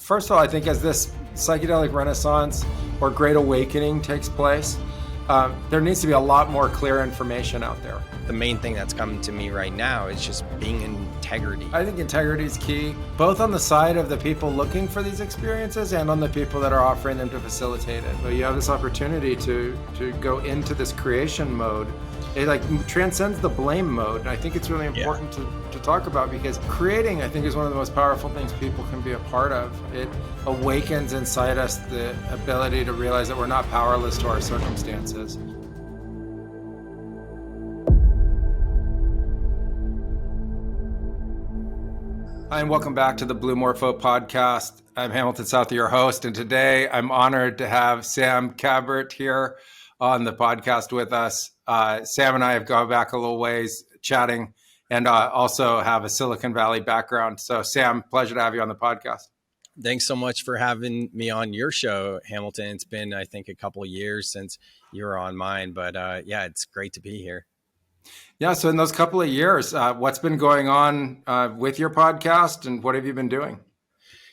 First of all, I think as this psychedelic renaissance or great awakening takes place, there needs to be a lot more clear information out there. The main thing that's coming to me right now is just being in integrity. I think integrity is key, both on the side of the people looking for these experiences and on the people that are offering them to facilitate it. But you have this opportunity to go into this creation mode. It like transcends the blame mode. And I think it's really important to talk about, because creating, I think, is one of the most powerful things people can be a part of. It awakens inside us the ability to realize that we're not powerless to our circumstances. Hi, and welcome back to the Blue Morpho podcast. I'm Hamilton South, your host, and today I'm honored to have Sam Kabert here on the podcast with us. Sam and I have gone back a little ways chatting, and also have a Silicon Valley background. So Sam, pleasure to have you on the podcast. Thanks so much for having me on your show, Hamilton. It's been, I think, a couple of years since you were on mine, but yeah, it's great to be here. Yeah. So in those couple of years, what's been going on with your podcast, and what have you been doing?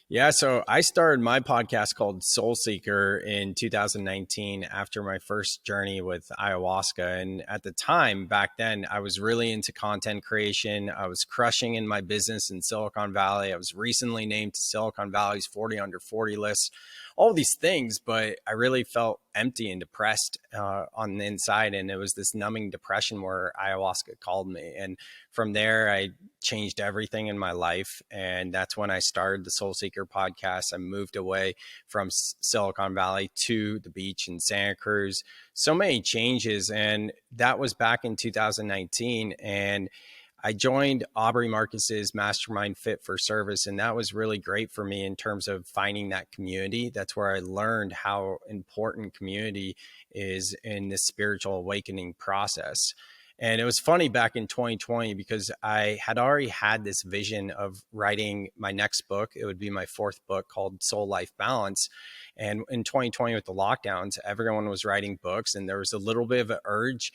Yeah, so I started my podcast called Soul Seeker in 2019 after my first journey with ayahuasca. And at the time, back then, I was really into content creation. I was crushing in my business in Silicon Valley. I was recently named to Silicon Valley's 40 under 40 list, all these things, but I really felt empty and depressed on the inside. And it was this numbing depression where ayahuasca called me. And from there, I changed everything in my life. And that's when I started the Soul Seeker podcast. I moved away from Silicon Valley to the beach in Santa Cruz. So many changes. And that was back in 2019. And I joined Aubrey Marcus's mastermind Fit for Service, and that was really great for me in terms of finding that community. That's where I learned how important community is in this spiritual awakening process. And it was funny back in 2020 because I had already had this vision of writing my next book. It would be my fourth book called Soul Life Balance. And in 2020 with the lockdowns, everyone was writing books, and there was a little bit of an urge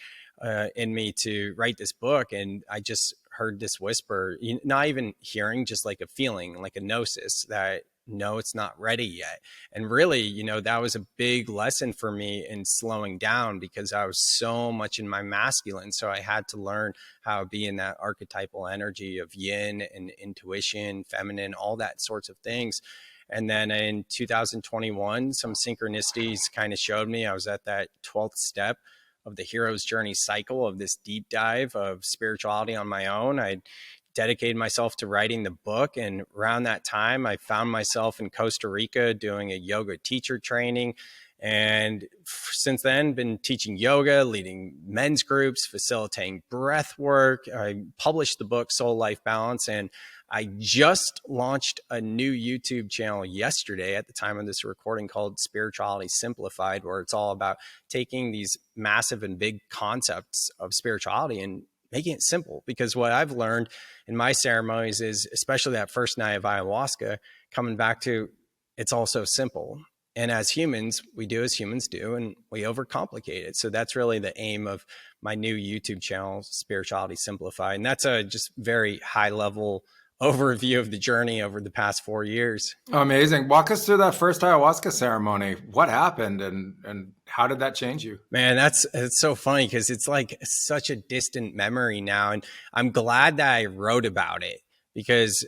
in me to write this book. And I just heard this whisper, not even hearing, just like a feeling, like a gnosis that, no, it's not ready yet. And really, that was a big lesson for me in slowing down, because I was so much in my masculine. So I had to learn how to be in that archetypal energy of yin and intuition, feminine, all that sorts of things. And then in 2021, some synchronicities kind of showed me I was at that 12th step of the hero's journey cycle of this deep dive of spirituality on my own. I dedicated myself to writing the book. And around that time, I found myself in Costa Rica doing a yoga teacher training. And since then, been teaching yoga, leading men's groups, facilitating breath work. I published the book Soul Life Balance, and I just launched a new YouTube channel yesterday at the time of this recording called Spirituality Simplified, where it's all about taking these massive and big concepts of spirituality and making it simple. Because what I've learned in my ceremonies is, especially that first night of ayahuasca, coming back to, it's all so simple. And as humans, we do as humans do, and we overcomplicate it. So that's really the aim of my new YouTube channel, Spirituality Simplified. And that's a just very high level overview of the journey over the past 4 years. Amazing. Walk us through that first ayahuasca ceremony. What happened and how did that change you? Man, it's so funny because it's like such a distant memory now. And I'm glad that I wrote about it, because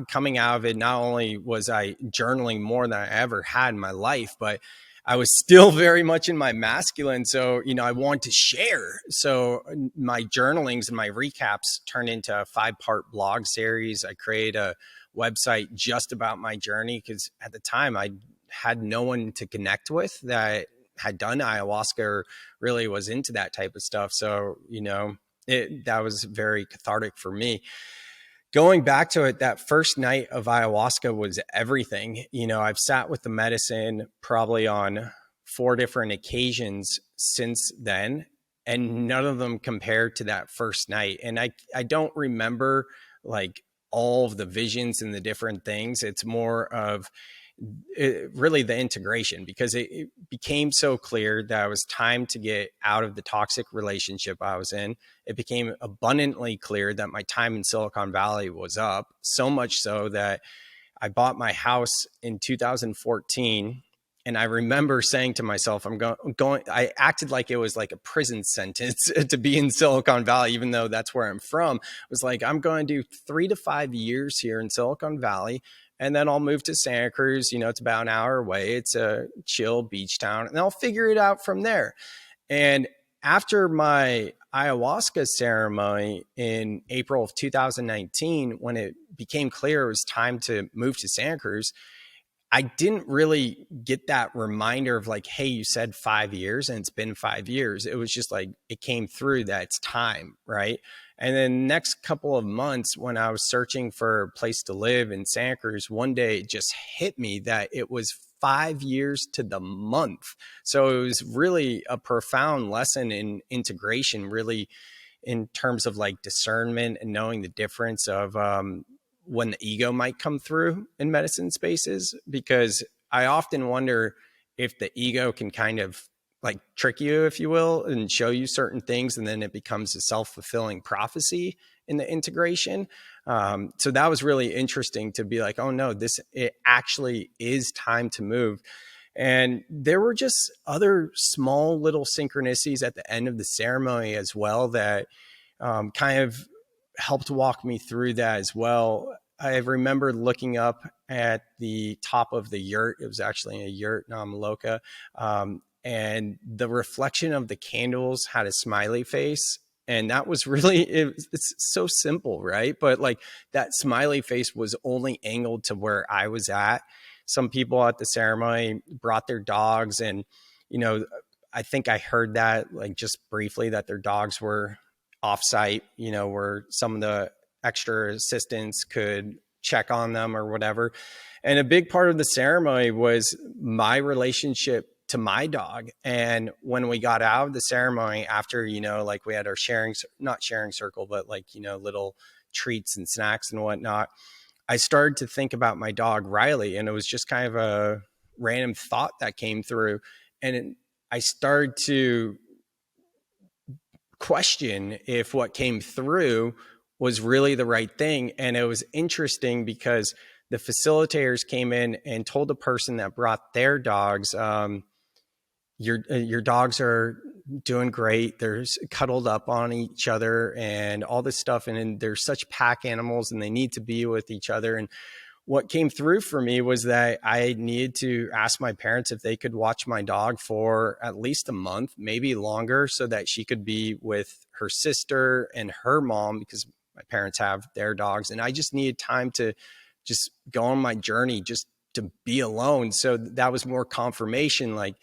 coming out of it, not only was I journaling more than I ever had in my life, but I was still very much in my masculine. So, I wanted to share. So my journalings and my recaps turned into a 5-part blog series. I created a website just about my journey, because at the time I had no one to connect with that had done ayahuasca or really was into that type of stuff. So, that was very cathartic for me. Going back to it, that first night of ayahuasca was everything. I've sat with the medicine probably on 4 different occasions since then, and none of them compared to that first night. And I don't remember like all of the visions and the different things. It's more of really the integration, because it became so clear that it was time to get out of the toxic relationship I was in. It became abundantly clear that my time in Silicon Valley was up, so much so that I bought my house in 2014. And I remember saying to myself, I acted like it was like a prison sentence to be in Silicon Valley, even though that's where I'm from. It was like, I'm going to do 3 to 5 years here in Silicon Valley. And then I'll move to Santa Cruz. It's about an hour away. It's a chill beach town, and I'll figure it out from there. And after my ayahuasca ceremony in April of 2019, when it became clear it was time to move to Santa Cruz, I didn't really get that reminder of like, hey, you said 5 years and it's been 5 years. It was just like, it came through that it's time, right? And then next couple of months, when I was searching for a place to live in Santa Cruz, one day it just hit me that it was 5 years to the month. So it was really a profound lesson in integration, really in terms of like discernment and knowing the difference of when the ego might come through in medicine spaces, because I often wonder if the ego can kind of like trick you, if you will, and show you certain things, and then it becomes a self-fulfilling prophecy in the integration. So that was really interesting to be like, oh no, it actually is time to move. And there were just other small little synchronicities at the end of the ceremony as well that kind of helped walk me through that as well. I remember looking up at the top of the yurt. It was actually a yurt, Namaloka. And the reflection of the candles had a smiley face. And that was really, it's so simple, right? But like that smiley face was only angled to where I was at. Some people at the ceremony brought their dogs, and, I think I heard that like just briefly, that their dogs were offsite, where some of the extra assistants could check on them or whatever. And a big part of the ceremony was my relationship to my dog. And when we got out of the ceremony after, like we had our not sharing circle, but like, little treats and snacks and whatnot, I started to think about my dog, Riley. And it was just kind of a random thought that came through. And I started to question if what came through was really the right thing. And it was interesting because the facilitators came in and told the person that brought their dogs, your dogs are doing great. They're cuddled up on each other and all this stuff. And they're such pack animals and they need to be with each other. And what came through for me was that I needed to ask my parents if they could watch my dog for at least a month, maybe longer, so that she could be with her sister and her mom, because my parents have their dogs. And I just needed time to just go on my journey, just to be alone. So that was more confirmation, like,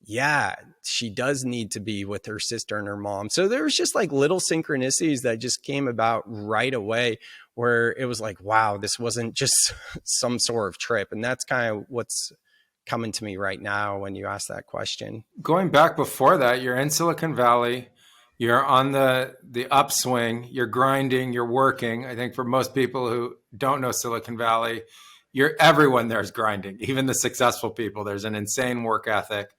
yeah, she does need to be with her sister and her mom. So there was just like little synchronicities that just came about right away, where it was like, wow, this wasn't just some sort of trip. And that's kind of what's coming to me right now when you ask that question. Going back before that, you're in Silicon Valley, you're on the upswing, you're grinding, you're working. I think for most people who don't know Silicon Valley, everyone there is grinding, even the successful people. There's an insane work ethic.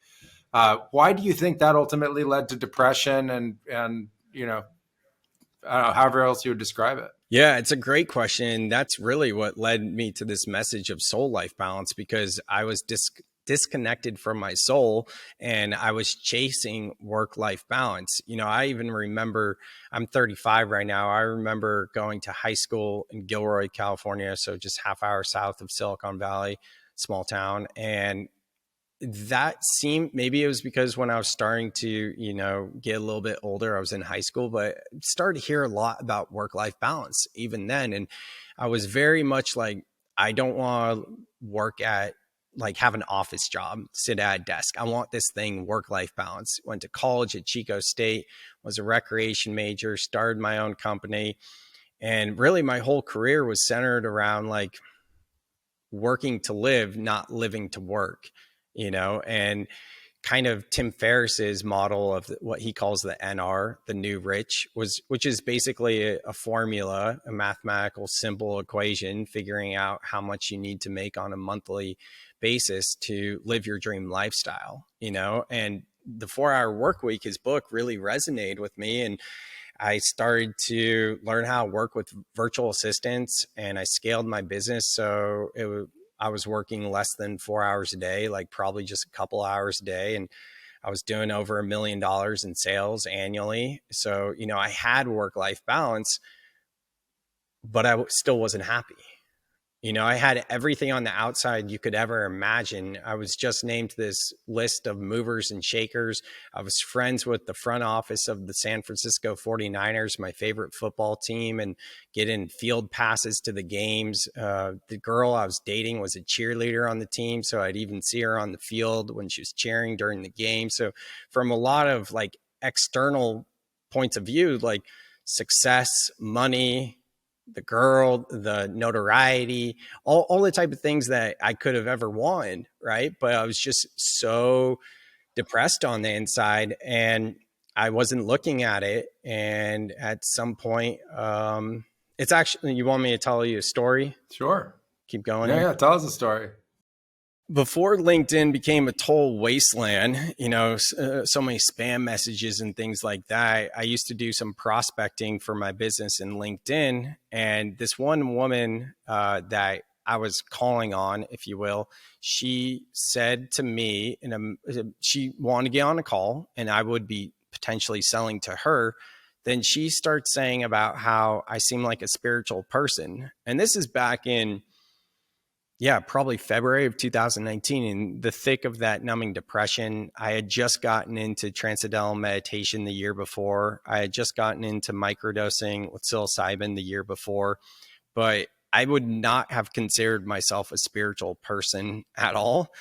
Why do you think that ultimately led to depression and I don't know, however else you would describe it? Yeah, it's a great question. That's really what led me to this message of soul life balance, because I was disconnected from my soul and I was chasing work-life balance. I even remember, I'm 35 right now. I remember going to high school in Gilroy, California. So just half hour south of Silicon Valley, small town. And that seemed, maybe it was because when I was starting to, get a little bit older, I was in high school, but started to hear a lot about work-life balance even then. And I was very much like, I don't want to work at, like, have an office job, sit at a desk. I want this thing, work-life balance. Went to college at Chico State, was a recreation major, started my own company. And really my whole career was centered around like working to live, not living to work. And kind of Tim Ferriss's model of what he calls the NR, the new rich, which is basically a formula, a mathematical simple equation, figuring out how much you need to make on a monthly basis to live your dream lifestyle, and the 4-Hour Work Week, his book, really resonated with me. And I started to learn how to work with virtual assistants, and I scaled my business. So I was working less than 4 hours a day, like probably just a couple hours a day. And I was doing over $1 million in sales annually. So, I had work-life balance, but I still wasn't happy. I had everything on the outside you could ever imagine. I was just named to this list of movers and shakers. I was friends with the front office of the San Francisco 49ers, my favorite football team, and getting field passes to the games. The girl I was dating was a cheerleader on the team, so I'd even see her on the field when she was cheering during the game. So from a lot of like external points of view, like success, money, the girl, the notoriety, all the type of things that I could have ever wanted, right? But I was just so depressed on the inside, and I wasn't looking at it. And at some point, it's actually, you want me to tell you a story? Sure. Keep going. Yeah, tell us a story. Before LinkedIn became a total wasteland, so many spam messages and things like that, I used to do some prospecting for my business in LinkedIn. And this one woman that I was calling on, if you will, she said to me, she wanted to get on a call and I would be potentially selling to her. Then she starts saying about how I seem like a spiritual person. And this is back in probably February of 2019, in the thick of that numbing depression. I had just gotten into transcendental meditation the year before. I had just gotten into microdosing with psilocybin the year before, but I would not have considered myself a spiritual person at all.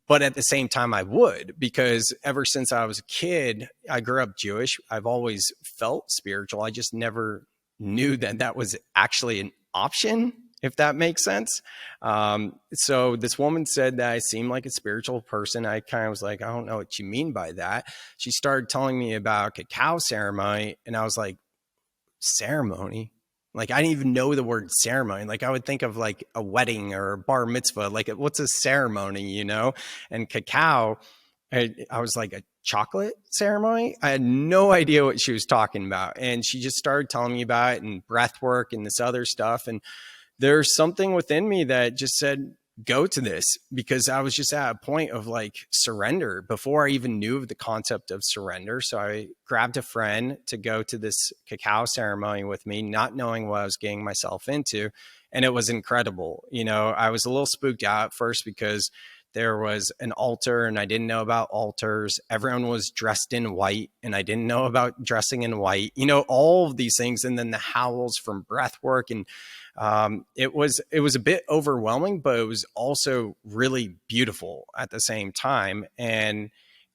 But at the same time, I would, because ever since I was a kid, I grew up Jewish. I've always felt spiritual. I just never knew that that was actually an option, if that makes sense. So this woman said that I seemed like a spiritual person. I kind of was like, I don't know what you mean by that. She started telling me about cacao ceremony, and I was like, ceremony? Like, I didn't even know the word ceremony. Like, I would think of like a wedding or a bar mitzvah. Like, what's a ceremony, And cacao, I was like, a chocolate ceremony? I had no idea what she was talking about. And she just started telling me about it, and breath work and this other stuff. And there's something within me that just said, go to this, because I was just at a point of like surrender before I even knew of the concept of surrender. So I grabbed a friend to go to this cacao ceremony with me, not knowing what I was getting myself into. And it was incredible. I was a little spooked out at first because there was an altar and I didn't know about altars. Everyone was dressed in white and I didn't know about dressing in white, all of these things. And then the howls from breath work. And it was a bit overwhelming, but it was also really beautiful at the same time. And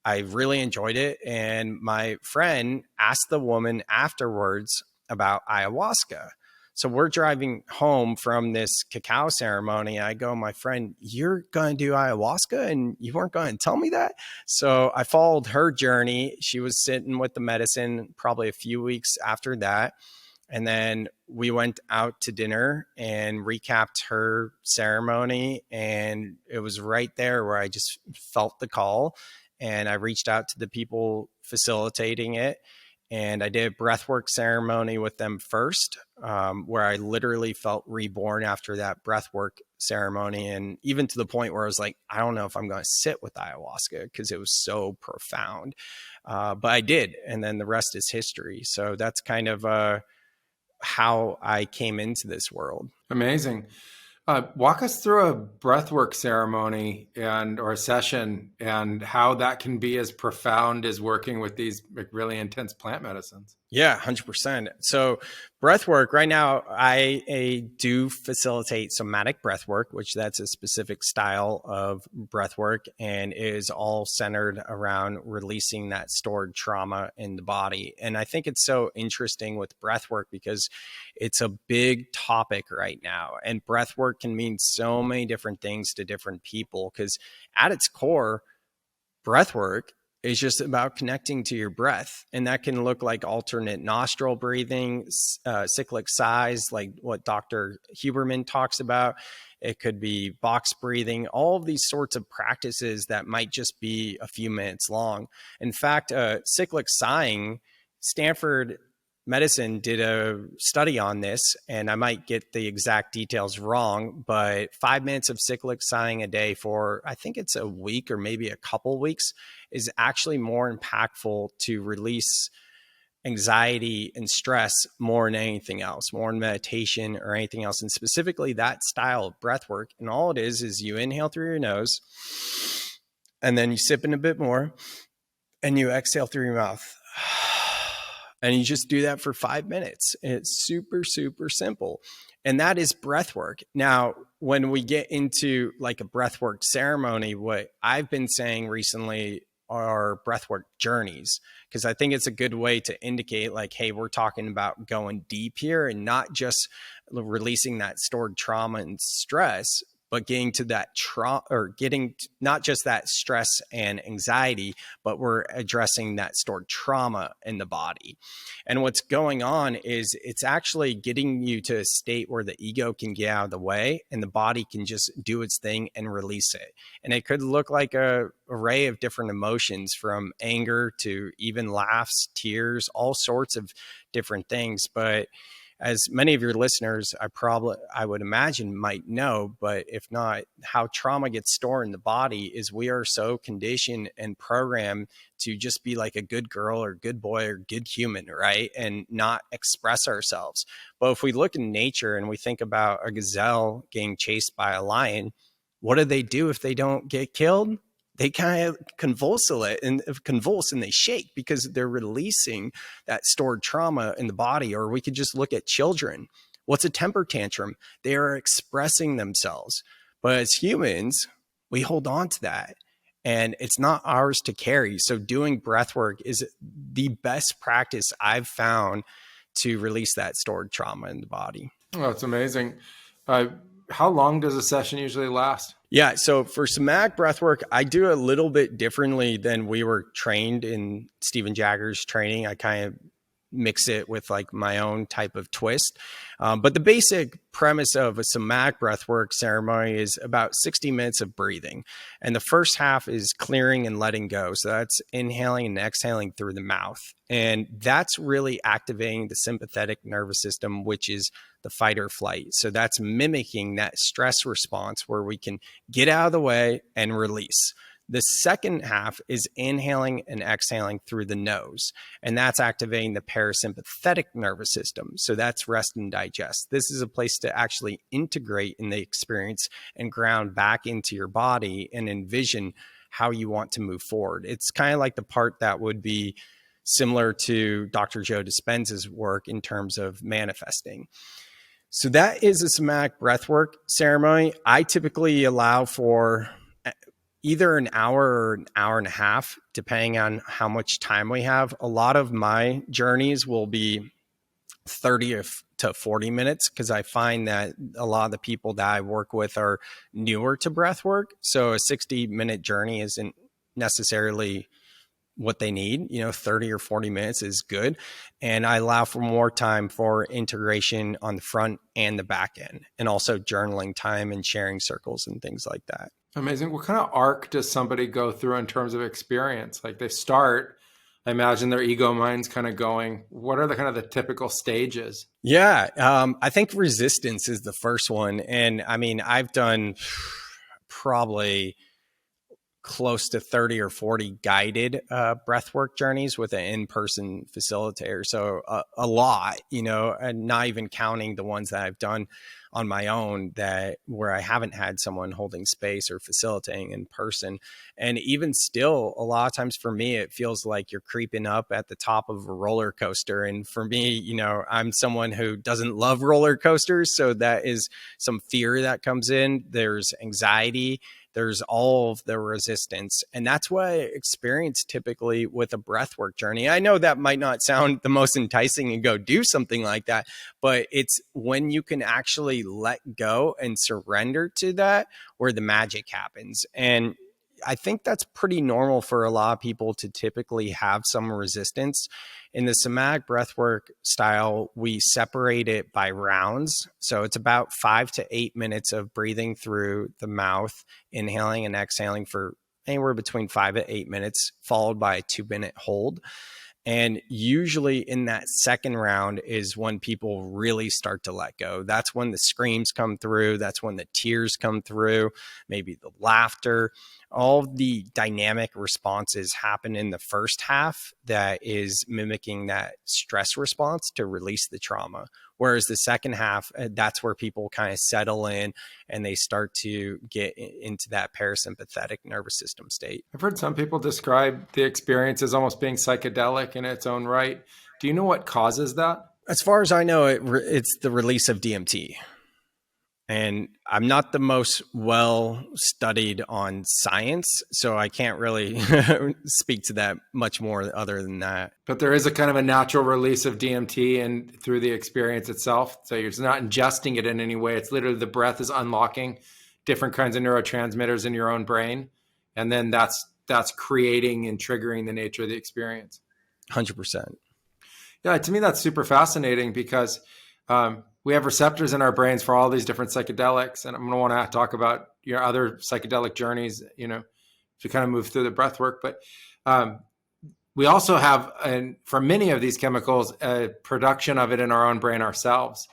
I really enjoyed it. And my friend asked the woman afterwards about ayahuasca. So we're driving home from this cacao ceremony. I go, my friend, you're going to do ayahuasca and you weren't going to tell me that? So I followed her journey. She was sitting with the medicine probably a few weeks after that. And then we went out to dinner and recapped her ceremony. And it was right there where I just felt the call. And I reached out to the people facilitating it. And I did a breathwork ceremony with them first, where I literally felt reborn after that breathwork ceremony. And even to the point where I was like, I don't know if I'm going to sit with ayahuasca because it was so profound. But I did. And then the rest is history. So that's kind of how I came into this world. Amazing. Walk us through a breathwork ceremony or a session, and how that can be as profound as working with these really intense plant medicines. Yeah, 100%. So breath work right now, I do facilitate somatic breath work, which that's a specific style of breath work, and is all centered around releasing that stored trauma in the body. And I think it's so interesting with breath work because it's a big topic right now. And breath work can mean so many different things to different people, because at its core, breath work is just about connecting to your breath. And that can look like alternate nostril breathing, cyclic sighs, like what Dr. Huberman talks about. It could be box breathing, all of these sorts of practices that might just be a few minutes long. In fact, cyclic sighing, Stanford medicine did a study on this, and I might get the exact details wrong, but 5 minutes of cyclic sighing a day for, I think it's a week or maybe a couple weeks, is actually more impactful to release anxiety and stress more than anything else, more than meditation or anything else. And specifically that style of breath work. And all it is you inhale through your nose, and then you sip in a bit more, and you exhale through your mouth. And you just do that for 5 minutes. And it's super, super simple. And that is breath work. Now, when we get into like a breath work ceremony, what I've been saying recently are breathwork journeys, because I think it's a good way to indicate like, hey, we're talking about going deep here and not just releasing that stored trauma and stress, but getting to that trauma, or getting not just that stress and anxiety, but we're addressing that stored trauma in the body. And what's going on is it's actually getting you to a state where the ego can get out of the way and the body can just do its thing and release it. And it could look like a array of different emotions, from anger to even laughs, tears, all sorts of different things. But as many of your listeners, I would imagine might know, but if not, how trauma gets stored in the body is we are so conditioned and programmed to just be like a good girl or good boy or good human, right? And not express ourselves. But if we look in nature and we think about a gazelle getting chased by a lion, what do they do if they don't get killed? They kind of convulse and they shake because they're releasing that stored trauma in the body. Or we could just look at children. What's a temper tantrum? They are expressing themselves. But as humans, we hold on to that, and it's not ours to carry. So doing breath work is the best practice I've found to release that stored trauma in the body. Oh, it's amazing. How long does a session usually last? Yeah. So for somatic breathwork, I do a little bit differently than we were trained in Stephen Jagger's training. I kind of mix it with like my own type of twist. But the basic premise of a somatic breathwork ceremony is about 60 minutes of breathing. And the first half is clearing and letting go. So that's inhaling and exhaling through the mouth. And that's really activating the sympathetic nervous system, which is the fight or flight. So that's mimicking that stress response where we can get out of the way and release. The second half is inhaling and exhaling through the nose, and that's activating the parasympathetic nervous system. So that's rest and digest. This is a place to actually integrate in the experience and ground back into your body and envision how you want to move forward. It's kind of like the part that would be similar to Dr. Joe Dispenza's work in terms of manifesting. So that is a somatic breathwork ceremony. I typically allow for either an hour or an hour and a half, depending on how much time we have. A lot of my journeys will be 30 to 40 minutes because I find that a lot of the people that I work with are newer to breathwork. So a 60-minute journey isn't necessarily what they need. 30 or 40 minutes is good. And I allow for more time for integration on the front and the back end, and also journaling time and sharing circles and things like that. Amazing. What kind of arc does somebody go through in terms of experience? Like they start, I imagine their ego mind's kind of going. What are the kind of the typical stages? Yeah. I think resistance is the first one. And I mean, I've done probably close to 30 or 40 guided breathwork journeys with an in-person facilitator. So a lot, and not even counting the ones that I've done on my own where I haven't had someone holding space or facilitating in person. And even still, a lot of times for me, it feels like you're creeping up at the top of a roller coaster. And for me, I'm someone who doesn't love roller coasters. So that is some fear that comes in. There's anxiety. There's all of the resistance. And that's what I experience typically with a breathwork journey. I know that might not sound the most enticing and go do something like that, but it's when you can actually let go and surrender to that where the magic happens. And I think that's pretty normal for a lot of people to typically have some resistance. In the somatic breathwork style, we separate it by rounds. So it's about 5 to 8 minutes of breathing through the mouth, inhaling and exhaling for anywhere between 5 to 8 minutes, followed by a 2-minute hold. And usually in that second round is when people really start to let go. That's when the screams come through. That's when the tears come through, maybe the laughter. All the dynamic responses happen in the first half that is mimicking that stress response to release the trauma. Whereas the second half, that's where people kind of settle in and they start to get into that parasympathetic nervous system state. I've heard some people describe the experience as almost being psychedelic in its own right. Do you know what causes that? As far as I know, it's the release of DMT. And I'm not the most well studied on science, so I can't really speak to that much more other than that. But there is a kind of a natural release of DMT and through the experience itself. So you're not ingesting it in any way. It's literally the breath is unlocking different kinds of neurotransmitters in your own brain. And then that's creating and triggering the nature of the experience. 100%. Yeah, to me, that's super fascinating because we have receptors in our brains for all these different psychedelics. And I'm going to want to talk about your other psychedelic journeys, to kind of move through the breath work. But we also have, and for many of these chemicals, a production of it in our own brain ourselves.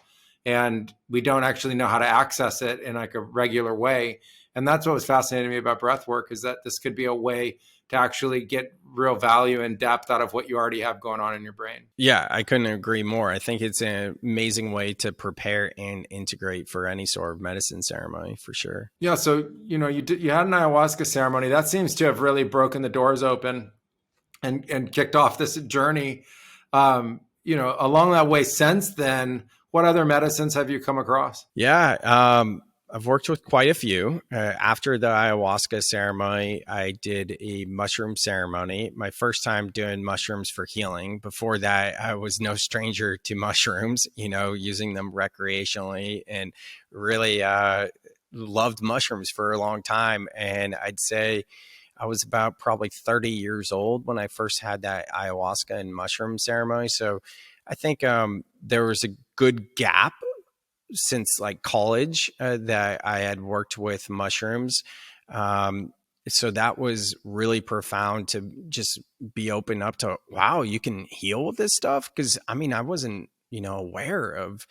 And we don't actually know how to access it in like a regular way. And that's what was fascinating to me about breath work, is that this could be a way to actually get real value and depth out of what you already have going on in your brain. Yeah, I couldn't agree more. I think it's an amazing way to prepare and integrate for any sort of medicine ceremony, for sure. Yeah, so you had an ayahuasca ceremony that seems to have really broken the doors open and kicked off this journey. Along that way since then, what other medicines have you come across? Yeah, I've worked with quite a few. After the ayahuasca ceremony, I did a mushroom ceremony. My first time doing mushrooms for healing. Before that, I was no stranger to mushrooms, using them recreationally, and really loved mushrooms for a long time. And I'd say I was about probably 30 years old when I first had that ayahuasca and mushroom ceremony. So I think there was a good gap since like college that I had worked with mushrooms. So that was really profound to just be open up to, wow, you can heal with this stuff. Cause I wasn't, aware of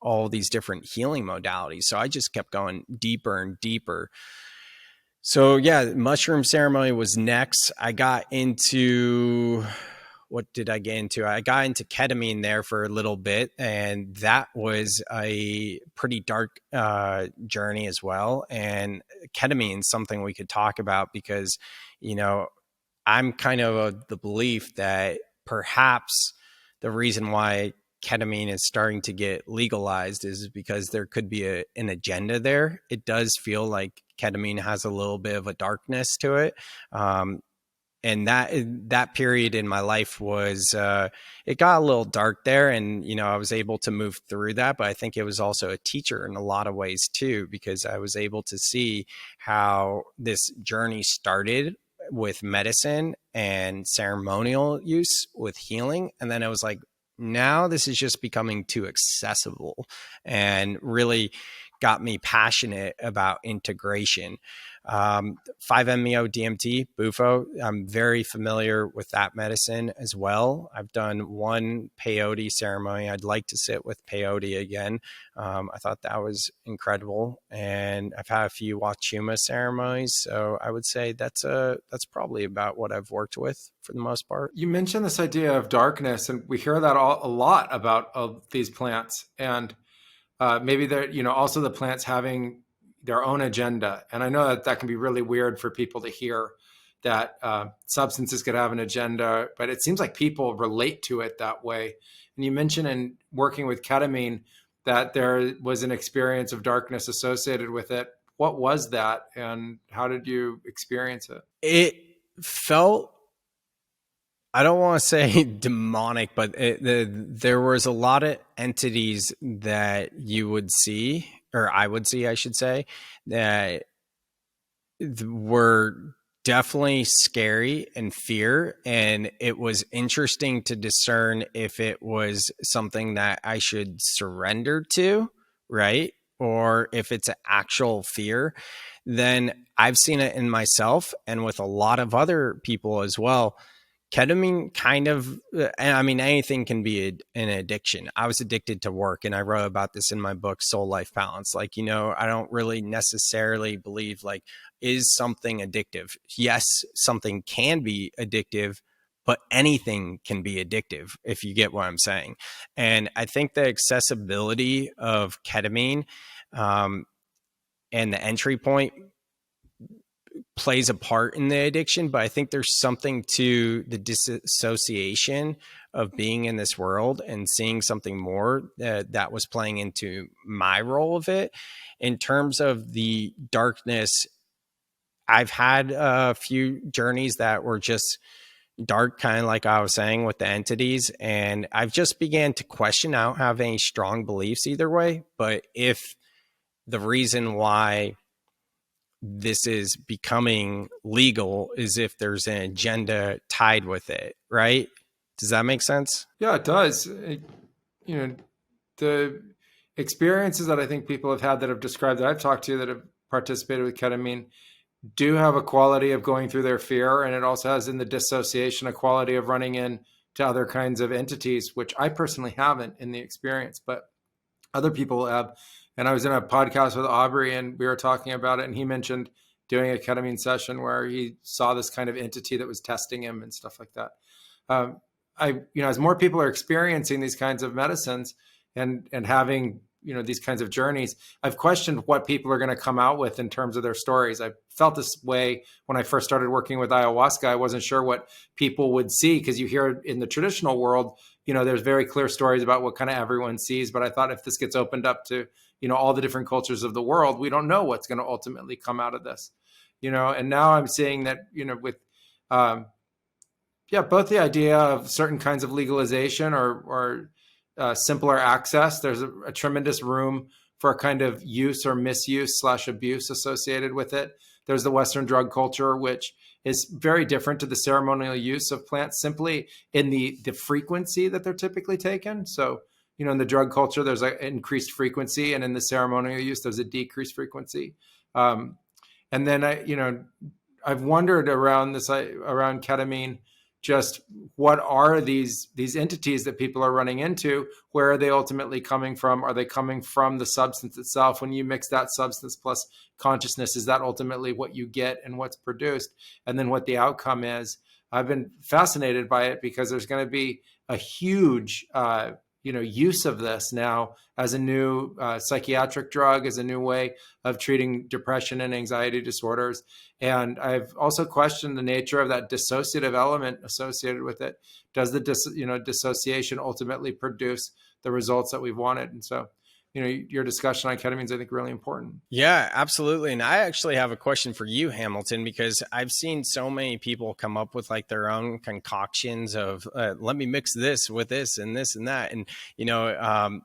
all these different healing modalities. So I just kept going deeper and deeper. So yeah, mushroom ceremony was next. I got into, what did I get into? I got into ketamine there for a little bit, and that was a pretty dark journey as well. And ketamine is something we could talk about because, I'm kind of the belief that perhaps the reason why ketamine is starting to get legalized is because there could be an agenda there. It does feel like ketamine has a little bit of a darkness to it. And that period in my life was, it got a little dark there, and, I was able to move through that, but I think it was also a teacher in a lot of ways too, because I was able to see how this journey started with medicine and ceremonial use with healing. And then I was like, now this is just becoming too accessible, and really got me passionate about integration. 5-MeO DMT, Bufo, I'm very familiar with that medicine as well. I've done one peyote ceremony. I'd like to sit with peyote again. I thought that was incredible. And I've had a few Wachuma ceremonies. So I would say that's probably about what I've worked with for the most part. You mentioned this idea of darkness, and we hear that a lot about these plants. And maybe they're, also the plants having their own agenda. And I know that can be really weird for people to hear, that substances could have an agenda, but it seems like people relate to it that way. And you mentioned in working with ketamine that there was an experience of darkness associated with it. What was that, and how did you experience it? It felt, I don't want to say demonic, but there was a lot of entities that you would see, or I would see, I should say, that were definitely scary and fear. And it was interesting to discern if it was something that I should surrender to, right? Or if it's an actual fear. Then I've seen it in myself and with a lot of other people as well. Ketamine kind of, and I mean, anything can be an addiction. I was addicted to work, and I wrote about this in my book, Soul Life Balance. Like, I don't really necessarily believe like, is something addictive? Yes, something can be addictive, but anything can be addictive, if you get what I'm saying. And I think the accessibility of ketamine, and the entry point plays a part in the addiction, but I think there's something to the disassociation of being in this world and seeing something more that was playing into my role of it. In terms of the darkness, I've had a few journeys that were just dark, kind of like I was saying with the entities, and I've just began to question. I don't have any strong beliefs either way, but if the reason why this is becoming legal is if there's an agenda tied with it, right? Does that make sense? Yeah, it does. The experiences that I think people have had that have described, that I've talked to that have participated with ketamine, do have a quality of going through their fear. And it also has in the dissociation a quality of running in to other kinds of entities, which I personally haven't in the experience, but other people have. And I was in a podcast with Aubrey and we were talking about it. And he mentioned doing a ketamine session where he saw this kind of entity that was testing him and stuff like that. As more people are experiencing these kinds of medicines and having, these kinds of journeys, I've questioned what people are going to come out with in terms of their stories. I felt this way when I first started working with ayahuasca. I wasn't sure what people would see, because you hear in the traditional world, there's very clear stories about what kind of everyone sees. But I thought if this gets opened up to, all the different cultures of the world, we don't know what's going to ultimately come out of this, and now I'm seeing that, with, both the idea of certain kinds of legalization or simpler access. There's a tremendous room for a kind of use or misuse / abuse associated with it. There's the Western drug culture, which is very different to the ceremonial use of plants simply in the frequency that they're typically taken. So, in the drug culture, there's an increased frequency, and in the ceremonial use, there's a decreased frequency. And then I've wondered around ketamine, just what are these entities that people are running into? Where are they ultimately coming from? Are they coming from the substance itself? When you mix that substance plus consciousness, is that ultimately what you get and what's produced? And then what the outcome is? I've been fascinated by it because there's going to be a huge use of this now as a new psychiatric drug, as a new way of treating depression and anxiety disorders. And I've also questioned the nature of that dissociative element associated with it. Does the dissociation ultimately produce the results that we've wanted? And so, your discussion on ketamine is, I think, really important. Yeah, absolutely. And I actually have a question for you, Hamilton, because I've seen so many people come up with like their own concoctions of let me mix this with this and this and that. And,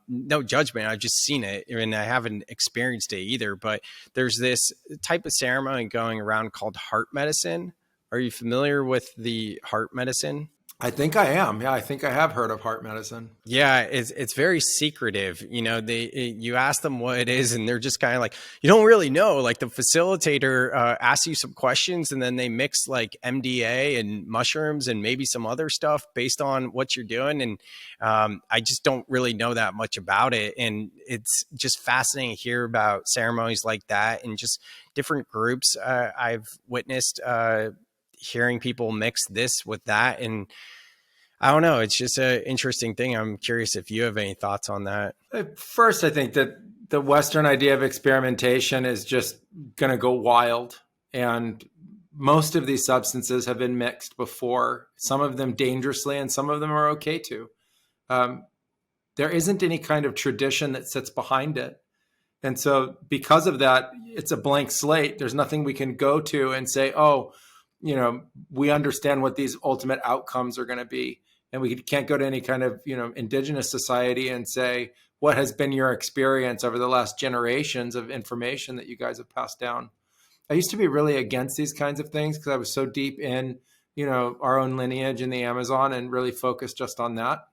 no judgment. I've just seen it and I haven't experienced it either. But there's this type of ceremony going around called heart medicine. Are you familiar with the heart medicine? I think I am. Yeah, I think I have heard of heart medicine. Yeah, it's very secretive. You ask them what it is, and they're just kind of like, you don't really know. Like the facilitator asks you some questions, and then they mix like MDA and mushrooms and maybe some other stuff based on what you're doing. And I just don't really know that much about it. And it's just fascinating to hear about ceremonies like that and just different groups I've witnessed hearing people mix this with that. And I don't know, it's just an interesting thing. I'm curious if you have any thoughts on that. First, I think that the Western idea of experimentation is just going to go wild. And most of these substances have been mixed before, some of them dangerously, and some of them are okay too. There isn't any kind of tradition that sits behind it. And so because of that, it's a blank slate. There's nothing we can go to and say, we understand what these ultimate outcomes are going to be. And we can't go to any kind of, indigenous society and say, what has been your experience over the last generations of information that you guys have passed down? I used to be really against these kinds of things because I was so deep in, our own lineage in the Amazon and really focused just on that.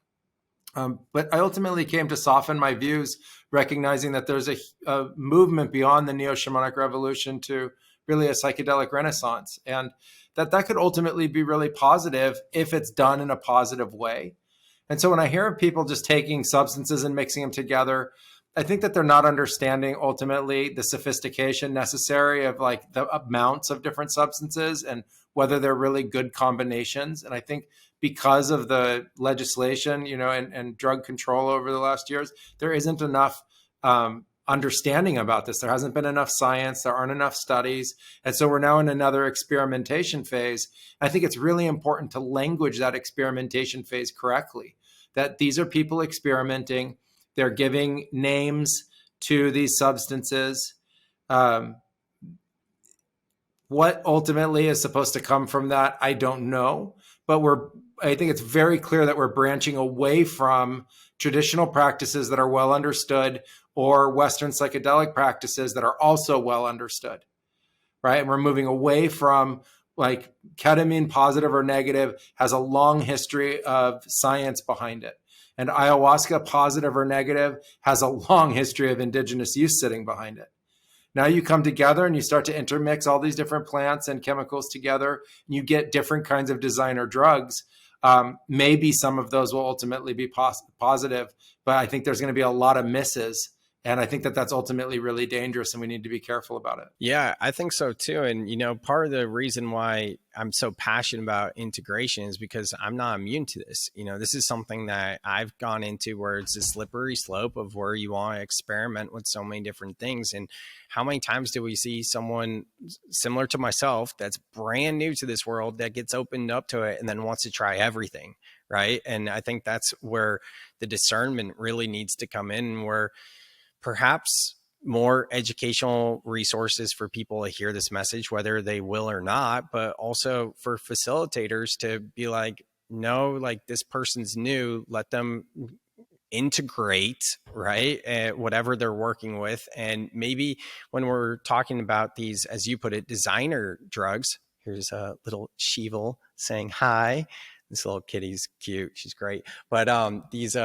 But I ultimately came to soften my views, recognizing that there's a movement beyond the neo-shamanic revolution to really a psychedelic renaissance. And that could ultimately be really positive if it's done in a positive way. And so when I hear of people just taking substances and mixing them together, I think that they're not understanding ultimately the sophistication necessary of like the amounts of different substances and whether they're really good combinations. And I think because of the legislation, and drug control over the last years, there isn't enough understanding about this. There hasn't been enough science. There aren't enough studies. And so we're now in another experimentation phase. I think it's really important to language that experimentation phase correctly, that these are people experimenting. They're giving names to these substances. What ultimately is supposed to come from that, I don't know. But I think it's very clear that we're branching away from traditional practices that are well understood or Western psychedelic practices that are also well understood, right? And we're moving away from like ketamine, positive or negative, has a long history of science behind it. And ayahuasca, positive or negative, has a long history of indigenous use sitting behind it. Now you come together and you start to intermix all these different plants and chemicals together, and you get different kinds of designer drugs. Maybe some of those will ultimately be positive, but I think there's going to be a lot of misses. And I think that that's ultimately really dangerous and we need to be careful about it. Yeah, I think so too. And, part of the reason why I'm so passionate about integration is because I'm not immune to this. This is something that I've gone into where it's a slippery slope of where you want to experiment with so many different things. And how many times do we see someone similar to myself that's brand new to this world that gets opened up to it and then wants to try everything, right? And I think that's where the discernment really needs to come in, where perhaps more educational resources for people to hear this message, whether they will or not, but also for facilitators to be like, no, like this person's new, let them integrate, right? Whatever they're working with. And maybe when we're talking about these, as you put it, designer drugs, here's a little Sheeval saying hi. This little kitty's cute. She's great. But these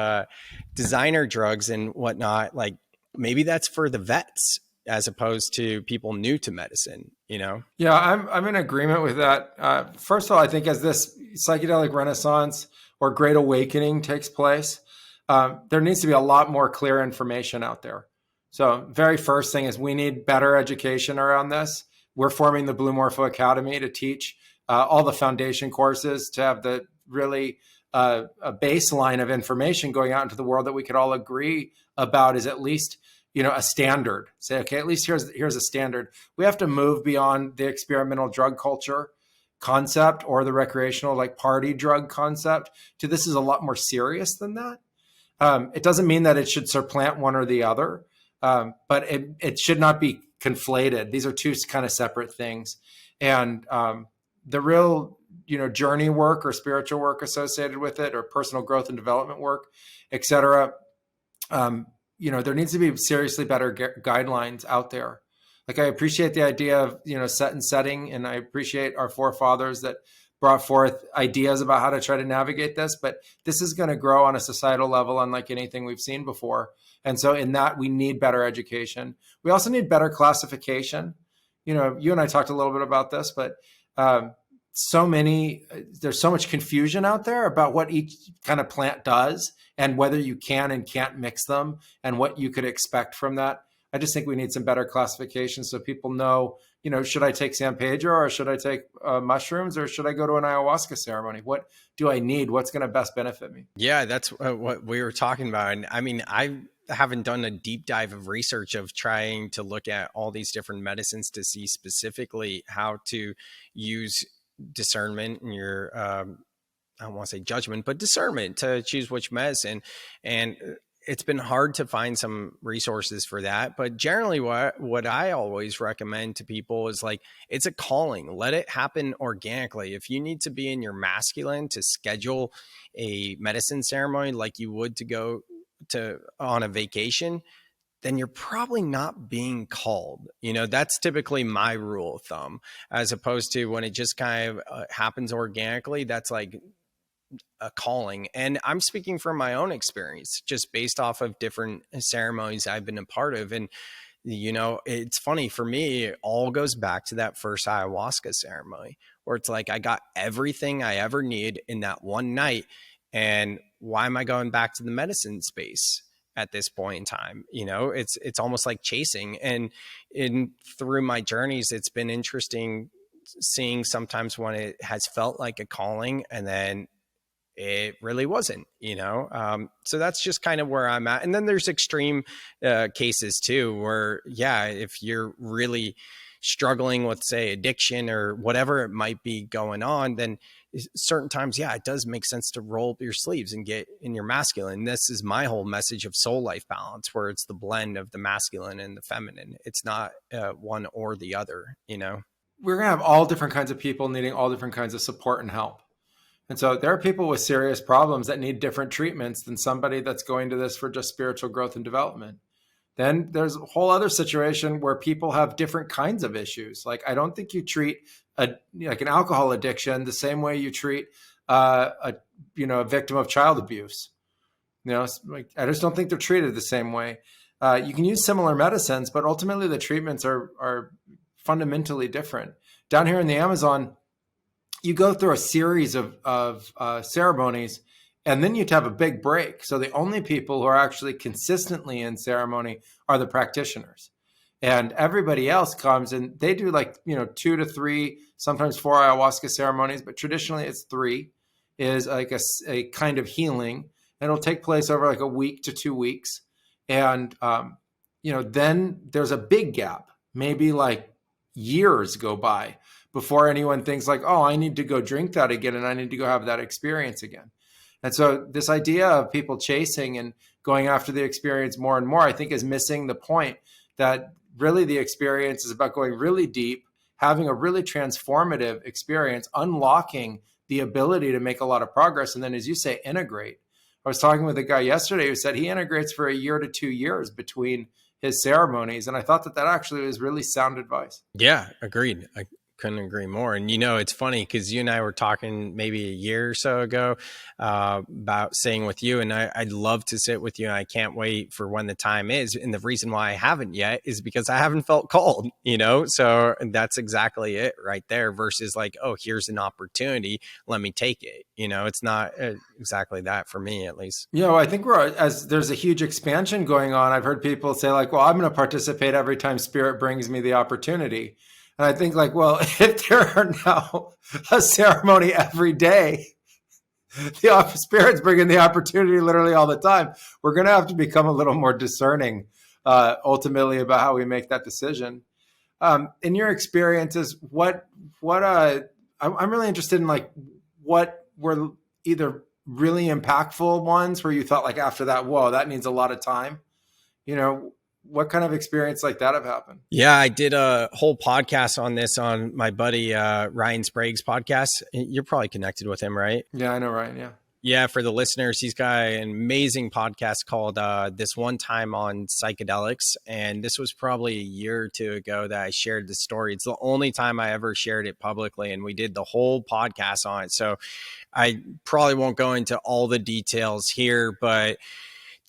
designer drugs and whatnot, like, maybe that's for the vets as opposed to people new to medicine, Yeah, I'm in agreement with that. First of all, I think as this psychedelic renaissance or great awakening takes place, there needs to be a lot more clear information out there. So very first thing is we need better education around this. We're forming the Blue Morpho Academy to teach all the foundation courses, to have the really a baseline of information going out into the world that we could all agree about is at least a standard. Say, okay, at least here's a standard. We have to move beyond the experimental drug culture concept or the recreational like party drug concept to this is a lot more serious than that. It doesn't mean that it should supplant one or the other, but it should not be conflated. These are two kind of separate things. And the real journey work or spiritual work associated with it, or personal growth and development work, et cetera, there needs to be seriously better guidelines out there. Like I appreciate the idea of, set and setting, and I appreciate our forefathers that brought forth ideas about how to try to navigate this, but this is going to grow on a societal level unlike anything we've seen before. And so in that, we need better education. We also need better classification. You and I talked a little bit about this, but there's so much confusion out there about what each kind of plant does and whether you can and can't mix them and what you could expect from that. I just think we need some better classification so people know, should I take San Pedro or should I take mushrooms or should I go to an ayahuasca ceremony? What do I need? What's going to best benefit me? Yeah, that's what we were talking about. And I mean, I haven't done a deep dive of research of trying to look at all these different medicines to see specifically how to use discernment and your I don't want to say judgment, but discernment to choose which medicine. And it's been hard to find some resources for that. But generally what I always recommend to people is like, it's a calling. Let it happen organically. If you need to be in your masculine to schedule a medicine ceremony like you would to go to on a vacation, then you're probably not being called. That's typically my rule of thumb, as opposed to when it just kind of happens organically. That's like a calling. And I'm speaking from my own experience, just based off of different ceremonies I've been a part of. And It's funny for me, it all goes back to that first ayahuasca ceremony where it's like I got everything I ever need in that one night. And why am I going back to the medicine space at this point in time? It's almost like chasing. And through my journeys, it's been interesting seeing sometimes when it has felt like a calling and then it really wasn't. So that's just kind of where I'm at. And then there's extreme cases too, where, if you're really struggling with, say, addiction or whatever it might be going on, then certain times, it does make sense to roll up your sleeves and get in your masculine. This is my whole message of soul life balance, where it's the blend of the masculine and the feminine. It's not one or the other. We're going to have all different kinds of people needing all different kinds of support and help. And so there are people with serious problems that need different treatments than somebody that's going to this for just spiritual growth and development. Then there's a whole other situation where people have different kinds of issues. Like, I don't think you treat an alcohol addiction the same way you treat a victim of child abuse. I just don't think they're treated the same way. You can use similar medicines, but ultimately the treatments are fundamentally different. Down here in the Amazon, you go through a series of ceremonies, and then you'd have a big break. So the only people who are actually consistently in ceremony are the practitioners. And everybody else comes and they do 2 to 3, sometimes 4 ayahuasca ceremonies, but traditionally it's 3, is like a kind of healing. And it'll take place over like a week to 2 weeks. And, then there's a big gap, maybe like years go by before anyone thinks like, oh, I need to go drink that again and I need to go have that experience again. And so this idea of people chasing and going after the experience more and more, I think is missing the point that really the experience is about going really deep, having a really transformative experience, unlocking the ability to make a lot of progress. And then, as you say, integrate. I was talking with a guy yesterday who said he integrates for 1 year to 2 years between his ceremonies. And I thought that actually was really sound advice. Yeah, agreed. I couldn't agree more. And, it's funny because you and I were talking maybe a year or so ago about staying with you. And I'd love to sit with you. And I can't wait for when the time is. And the reason why I haven't yet is because I haven't felt called, so that's exactly it right there versus like, oh, here's an opportunity. Let me take it. It's not exactly that for me, at least. I think as there's a huge expansion going on. I've heard people say like, well, I'm going to participate every time spirit brings me the opportunity. And I think like, well, if there are now a ceremony every day, the spirits bring in the opportunity literally all the time. We're going to have to become a little more discerning ultimately about how we make that decision. In your experiences, I'm really interested in like what were either really impactful ones where you thought like after that, whoa, that needs a lot of time. What kind of experience like that have happened? Yeah, I did a whole podcast on this on my buddy Ryan Sprague's podcast. You're probably connected with him, right? Yeah, I know Ryan. Yeah. Yeah, for the listeners, he's got an amazing podcast called This One Time on Psychedelics. And this was probably a year or 2 ago that I shared the story. It's the only time I ever shared it publicly. And we did the whole podcast on it. So I probably won't go into all the details here, but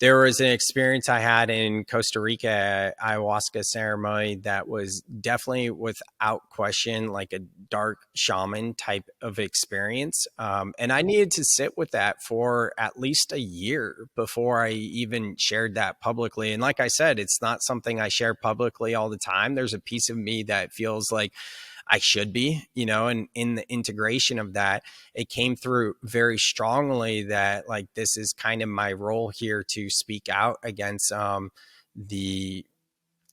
there was an experience I had in Costa Rica at ayahuasca ceremony that was definitely without question like a dark shaman type of experience. And I needed to sit with that for at least a year before I even shared that publicly. And like I said, it's not something I share publicly all the time. There's a piece of me that feels like I should be, and in the integration of that, it came through very strongly that like, this is kind of my role here to speak out against the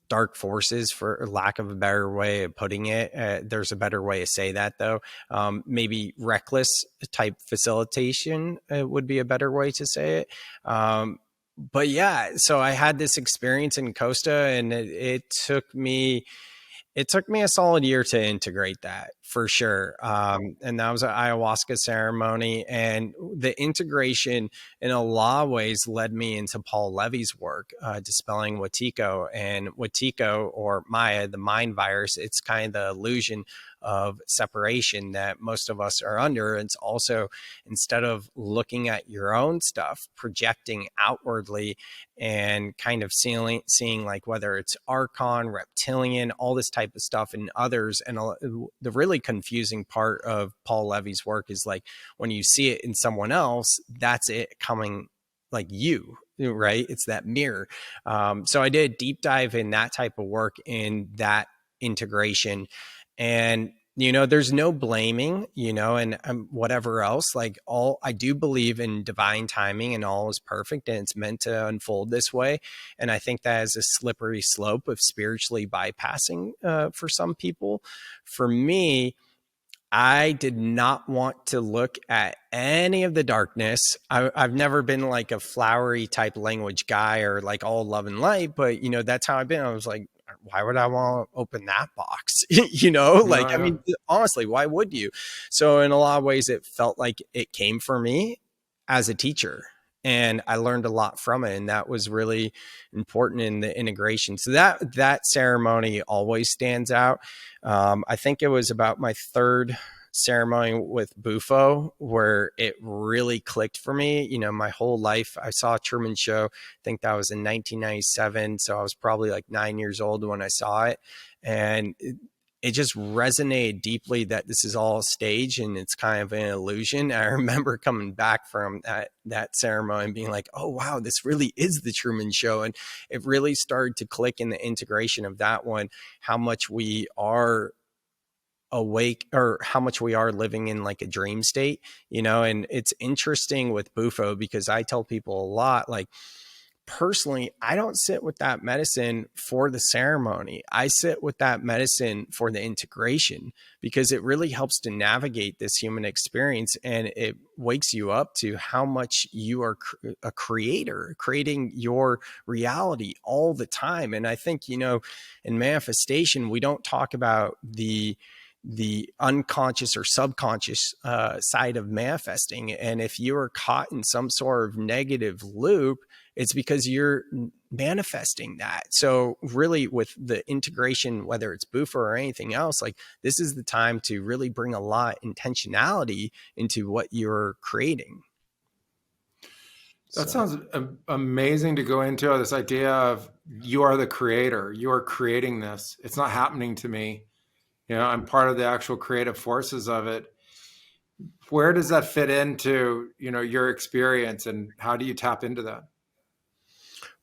dark forces, for lack of a better way of putting it. There's a better way to say that though. Maybe reckless type facilitation would be a better way to say it. But yeah, so I had this experience in Costa and it took me a solid year to integrate that for sure. And that was an ayahuasca ceremony. And the integration in a lot of ways led me into Paul Levy's work, dispelling Wetiko. And Wetiko, or Maya, the mind virus, it's kind of the illusion of separation that most of us are under. It's also, instead of looking at your own stuff, projecting outwardly and kind of seeing like whether it's archon, reptilian, all this type of stuff in others. And the really confusing part of Paul Levy's work is like when you see it in someone else, that's it coming like you, right? It's that mirror. So I did a deep dive in that type of work, in that integration. And there's no blaming, and whatever else, like I do believe in divine timing, and all is perfect and it's meant to unfold this way. And I think that is a slippery slope of spiritually bypassing for some people. For me, I did not want to look at any of the darkness. I've never been like a flowery type language guy or like all love and light, but that's how I've been. I was like, why would I want to open that box? Like, I mean, honestly, why would you? So in a lot of ways, it felt like it came for me as a teacher, and I learned a lot from it. And that was really important in the integration. So that ceremony always stands out. I think it was about my third ceremony with Bufo where it really clicked for me. My whole life I saw Truman Show. I think that was in 1997. So I was probably like 9 years old when I saw it. And it just resonated deeply that this is all a stage and it's kind of an illusion. I remember coming back from that ceremony and being like, oh, wow, this really is the Truman Show. And it really started to click in the integration of that one, how much we are awake or how much we are living in like a dream state, and it's interesting with Bufo because I tell people a lot, like, personally, I don't sit with that medicine for the ceremony. I sit with that medicine for the integration because it really helps to navigate this human experience, and it wakes you up to how much you are a creator, creating your reality all the time. And I think, in manifestation, we don't talk about the unconscious or subconscious side of manifesting. And if you are caught in some sort of negative loop, it's because you're manifesting that. So really with the integration, whether it's Bufo or anything else, like this is the time to really bring a lot of intentionality into what you're creating. That sounds amazing to go into, this idea of you are the creator. You are creating this. It's not happening to me. I'm part of the actual creative forces of it. Where does that fit into, your experience, and how do you tap into that?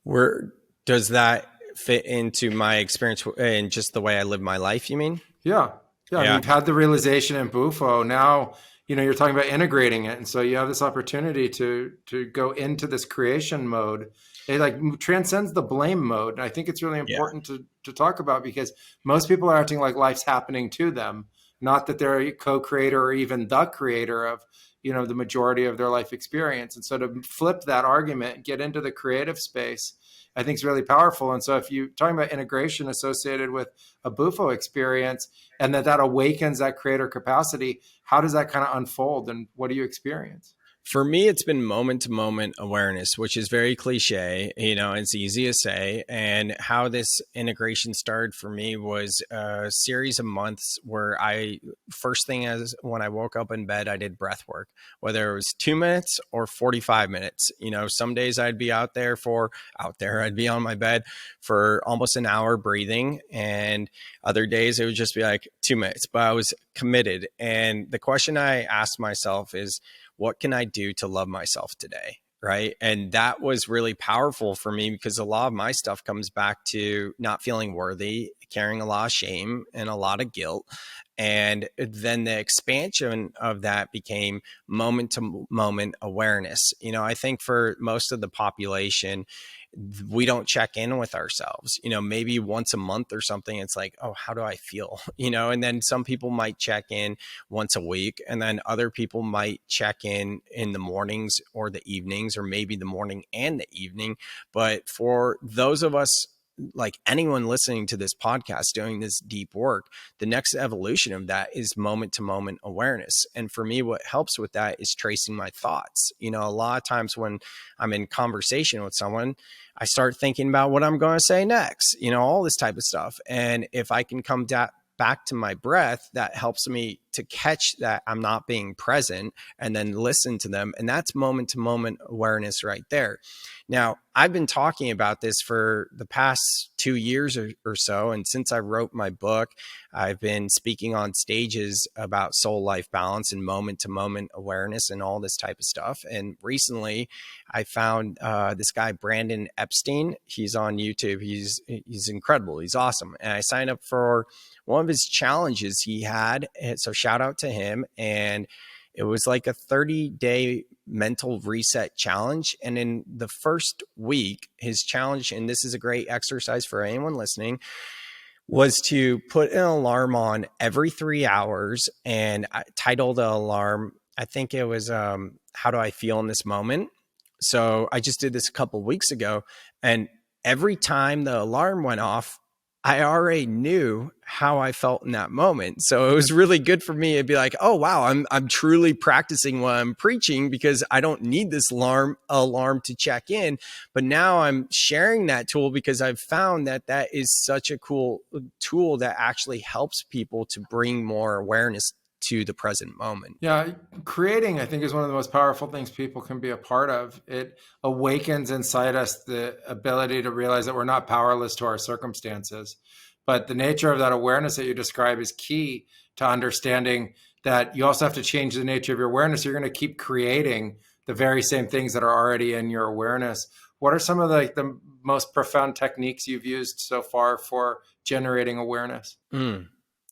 Where does that fit into my experience and just the way I live my life, you mean? Yeah. You've had the realization in Bufo. Now, you're talking about integrating it. And so you have this opportunity to go into this creation mode. It like transcends the blame mode. And I think it's really important to talk about, because most people are acting like life's happening to them, not that they're a co-creator or even the creator of, the majority of their life experience. And so to flip that argument, get into the creative space, I think is really powerful. And so if you're talking about integration associated with a Bufo experience and that awakens that creator capacity, how does that kind of unfold, and what do you experience? For me, it's been moment to moment awareness, which is very cliche, it's easy to say. And how this integration started for me was a series of months where first thing as when I woke up in bed, I did breath work, whether it was 2 minutes or 45 minutes. Some days I'd be I'd be on my bed for almost an hour breathing. And other days it would just be like 2 minutes, but I was committed. And the question I asked myself is, what can I do to love myself today? Right. And that was really powerful for me because a lot of my stuff comes back to not feeling worthy, carrying a lot of shame and a lot of guilt. And then the expansion of that became moment to moment awareness. I think for most of the population, we don't check in with ourselves, maybe once a month or something. It's like, oh, how do I feel? And then some people might check in once a week, and then other people might check in the mornings or the evenings, or maybe the morning and the evening. But for those of us, like anyone listening to this podcast doing this deep work, the next evolution of that is moment to moment awareness. And for me, what helps with that is tracing my thoughts. A lot of times when I'm in conversation with someone, I start thinking about what I'm going to say next, all this type of stuff. And if I can come back to my breath, that helps me to catch that I'm not being present and then listen to them. And that's moment to moment awareness right there. Now, I've been talking about this for the past 2 years or so. And since I wrote my book, I've been speaking on stages about soul life balance and moment to moment awareness and all this type of stuff. And recently I found this guy, Brandon Epstein. He's on YouTube. He's incredible. He's awesome. And I signed up for one of his challenges he had. So shout out to him. And it was like a 30-day mental reset challenge. And in the first week, his challenge, and this is a great exercise for anyone listening, was to put an alarm on every 3 hours. And I titled the alarm, I think it was, How Do I Feel in This Moment? So I just did this a couple of weeks ago. And every time the alarm went off, I already knew how I felt in that moment. So it was really good for me to be like, oh, wow, I'm truly practicing what I'm preaching, because I don't need this alarm to check in. But now I'm sharing that tool because I've found that that is such a cool tool that actually helps people to bring more awareness to the present moment. Yeah, creating, I think, is one of the most powerful things people can be a part of. It awakens inside us the ability to realize that we're not powerless to our circumstances. But the nature of that awareness that you describe is key to understanding that you also have to change the nature of your awareness. You're going to keep creating the very same things that are already in your awareness. What are some of the most profound techniques you've used so far for generating awareness?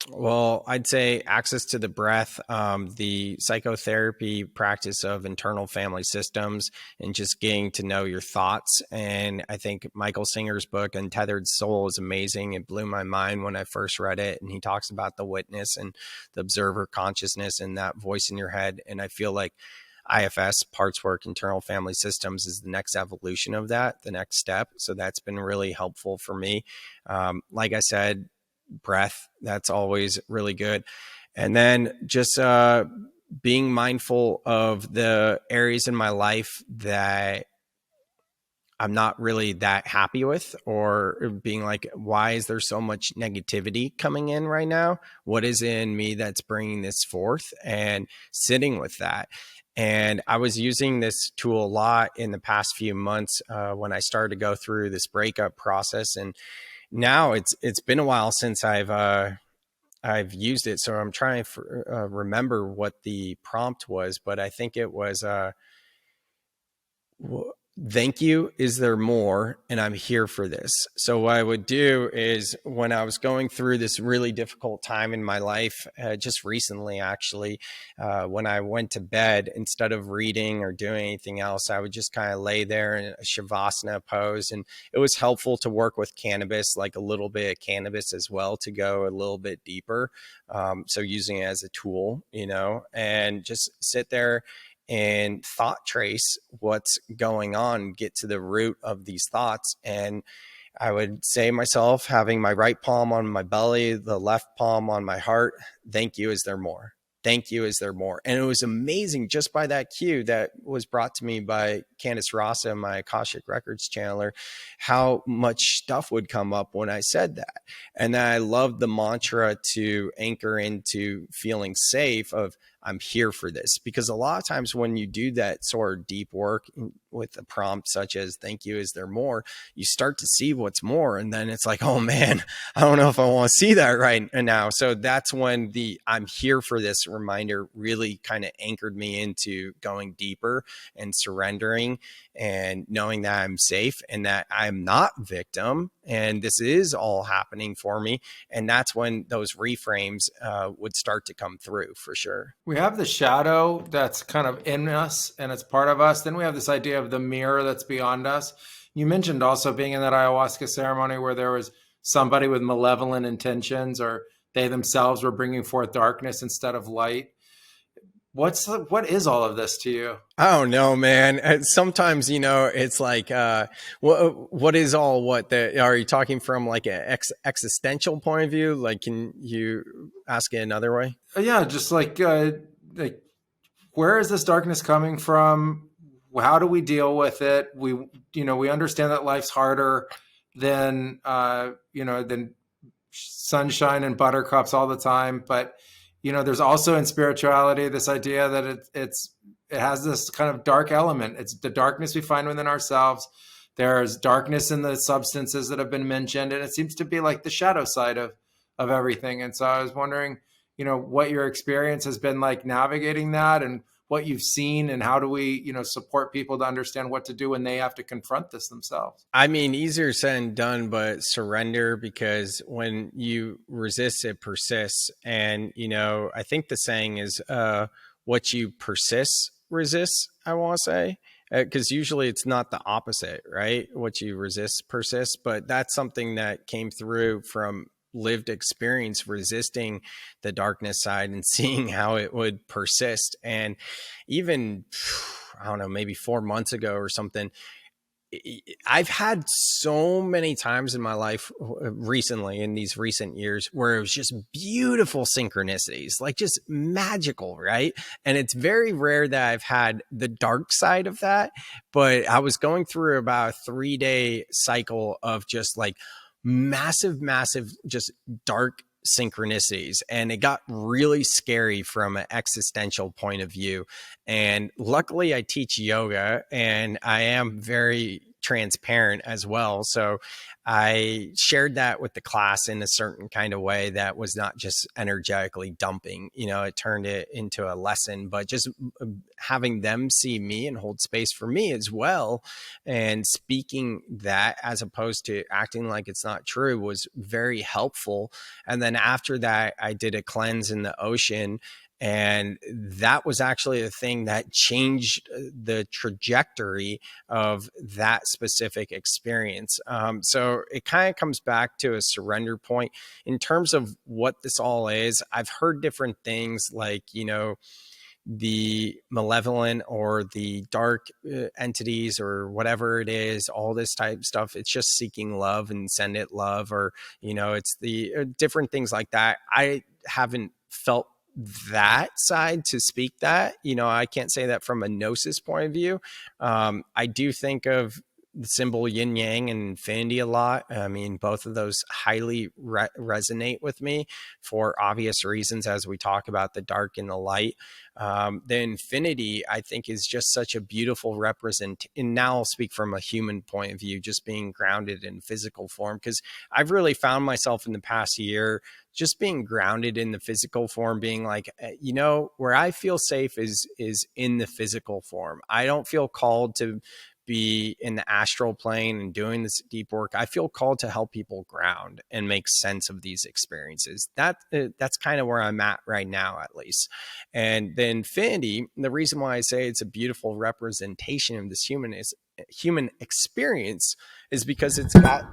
Well, I'd say access to the breath, the psychotherapy practice of internal family systems, and just getting to know your thoughts. And I think Michael Singer's book, Untethered Soul, is amazing. It blew my mind when I first read it. And he talks about the witness and the observer consciousness and that voice in your head. And I feel like IFS, parts work, internal family systems, is the next evolution of that, the next step. So that's been really helpful for me. Like I said, breath, that's always really good. And then just being mindful of the areas in my life that I'm not really that happy with, or being like, why is there so much negativity coming in right now? What is in me that's bringing this forth? And sitting with that. And I was using this tool a lot in the past few months when I started to go through this breakup process. And now it's been a while since I've used it, so I'm trying to remember what the prompt was, but I think it was thank you, is there more? And I'm here for this. So what I would do is, when I was going through this really difficult time in my life, just recently, actually, when I went to bed, instead of reading or doing anything else, I would just kind of lay there in a Shavasana pose. And it was helpful to work with cannabis, like a little bit of cannabis as well, to go a little bit deeper. So using it as a tool, and just sit there and thought trace what's going on, get to the root of these thoughts. And I would say myself, having my right palm on my belly, the left palm on my heart, thank you, is there more? Thank you, is there more? And it was amazing, just by that cue that was brought to me by Candice Rasa, my Akashic Records channeler, how much stuff would come up when I said that. And I loved the mantra to anchor into feeling safe of, I'm here for this. Because a lot of times when you do that sort of deep work with a prompt such as thank you, is there more, you start to see what's more. And then it's like, oh man, I don't know if I want to see that right now. So that's when the I'm here for this reminder really kind of anchored me into going deeper and surrendering and knowing that I'm safe and that I'm not victim. And this is all happening for me. And that's when those reframes would start to come through, for sure. We have the shadow that's kind of in us and it's part of us. Then we have this idea of the mirror that's beyond us. You mentioned also being in that ayahuasca ceremony where there was somebody with malevolent intentions, or they themselves were bringing forth darkness instead of light. What is all of this to you? I don't know, man. And sometimes, it's like, what is all what? Are you talking from like an existential point of view? Like, can you ask it another way? Yeah, just like where is this darkness coming from? How do we deal with it? We understand that life's harder than sunshine and buttercups all the time. But, there's also in spirituality this idea that it has this kind of dark element. It's the darkness we find within ourselves. There's darkness in the substances that have been mentioned, and it seems to be like the shadow side of everything. And so I was wondering, what your experience has been like navigating that, and what you've seen, and how do we, support people to understand what to do when they have to confront this themselves. I mean, easier said than done, but surrender, because when you resist, it persists. And, I think the saying is what you persist, resist, I want to say. Because usually it's not the opposite, right? What you resist persists, but that's something that came through from lived experience, resisting the darkness side and seeing how it would persist. And even, I don't know, maybe 4 months ago or something, I've had so many times in my life recently, in these recent years, where it was just beautiful synchronicities, like just magical, right? And it's very rare that I've had the dark side of that. But I was going through about a 3-day cycle of just like massive, just dark synchronicities, and it got really scary from an existential point of view. And luckily I teach yoga, and I am very transparent as well, so I shared that with the class in a certain kind of way that was not just energetically dumping. It turned it into a lesson, but just having them see me and hold space for me as well, and speaking that as opposed to acting like it's not true was very helpful. And then after that, I did a cleanse in the ocean, and that was actually the thing that changed the trajectory of that specific experience. So it kind of comes back to a surrender point. In terms of what this all is, I've heard different things like, the malevolent or the dark entities or whatever it is, all this type of stuff. It's just seeking love and send it love, or, it's the different things like that. I haven't felt that side to speak that. I can't say that from a gnosis point of view. I do think of the symbol yin yang and infinity a lot. I mean, both of those highly resonate with me for obvious reasons, as we talk about the dark and the light. The infinity, I think, is just such a beautiful and now I'll speak from a human point of view, just being grounded in physical form, because I've really found myself in the past year just being grounded in the physical form, being like, where I feel safe is in the physical form. I don't feel called to be in the astral plane and doing this deep work. I feel called to help people ground and make sense of these experiences. That's kind of where I'm at right now, at least. And the infinity, the reason why I say it's a beautiful representation of this human experience is because it's got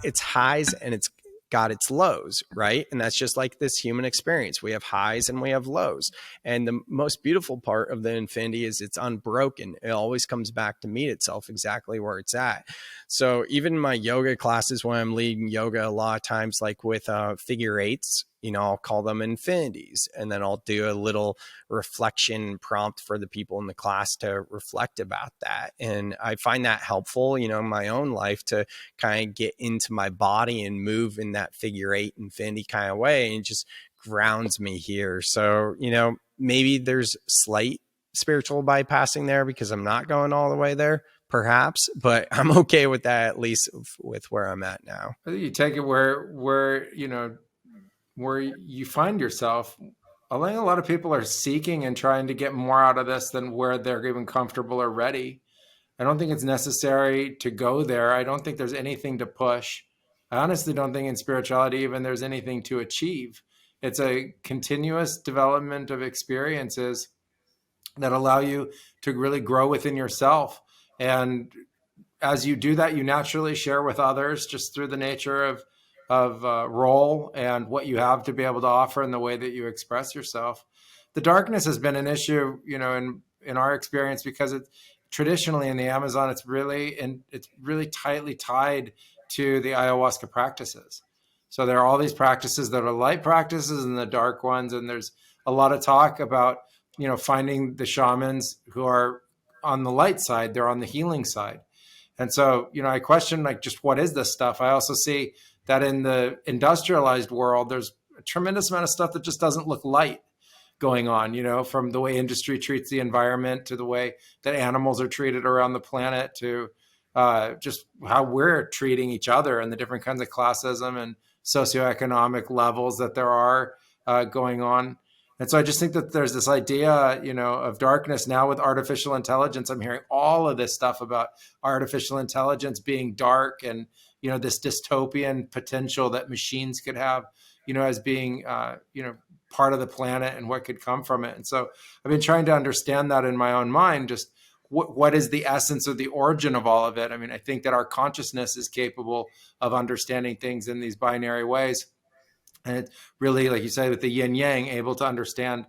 its highs and it's got its lows, right? And that's just like this human experience. We have highs and we have lows. And the most beautiful part of the infinity is it's unbroken. It always comes back to meet itself exactly where it's at. So even in my yoga classes, when I'm leading yoga, a lot of times, like with figure eights, I'll call them infinities. And then I'll do a little reflection prompt for the people in the class to reflect about that. And I find that helpful, in my own life, to kind of get into my body and move in that figure eight infinity kind of way, and just grounds me here. So, maybe there's slight spiritual bypassing there because I'm not going all the way there, perhaps, but I'm okay with that, at least with where I'm at now. I think you take it where you find yourself. I think a lot of people are seeking and trying to get more out of this than where they're even comfortable or ready. I don't think it's necessary to go there. I don't think there's anything to push. I honestly don't think in spirituality even there's anything to achieve. It's a continuous development of experiences that allow you to really grow within yourself. And as you do that, you naturally share with others just through the nature of role and what you have to be able to offer and the way that you express yourself. The darkness has been an issue, in our experience, because it traditionally in the Amazon, it's really tightly tied to the ayahuasca practices. So there are all these practices that are light practices and the dark ones. And there's a lot of talk about, finding the shamans who are on the light side, they're on the healing side. And so, I question, like, just what is this stuff? I also see that in the industrialized world, there's a tremendous amount of stuff that just doesn't look light going on, from the way industry treats the environment to the way that animals are treated around the planet to just how we're treating each other and the different kinds of classism and socioeconomic levels that there are going on. And so I just think that there's this idea, of darkness now with artificial intelligence. I'm hearing all of this stuff about artificial intelligence being dark and, this dystopian potential that machines could have, as being, part of the planet and what could come from it. And so I've been trying to understand that in my own mind, just what is the essence of the origin of all of it? I mean, I think that our consciousness is capable of understanding things in these binary ways. And it's really, like you said, with the yin yang, able to understand,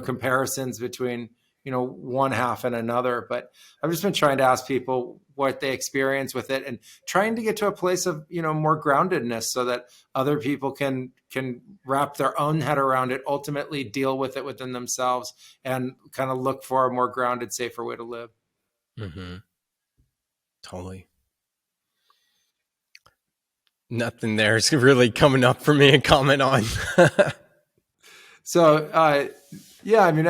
comparisons between, one half and another. But I've just been trying to ask people what they experience with it and trying to get to a place of, more groundedness so that other people can wrap their own head around it, ultimately deal with it within themselves and kind of look for a more grounded, safer way to live. Mm-hmm. Totally. Nothing there is really coming up for me to comment on. So, I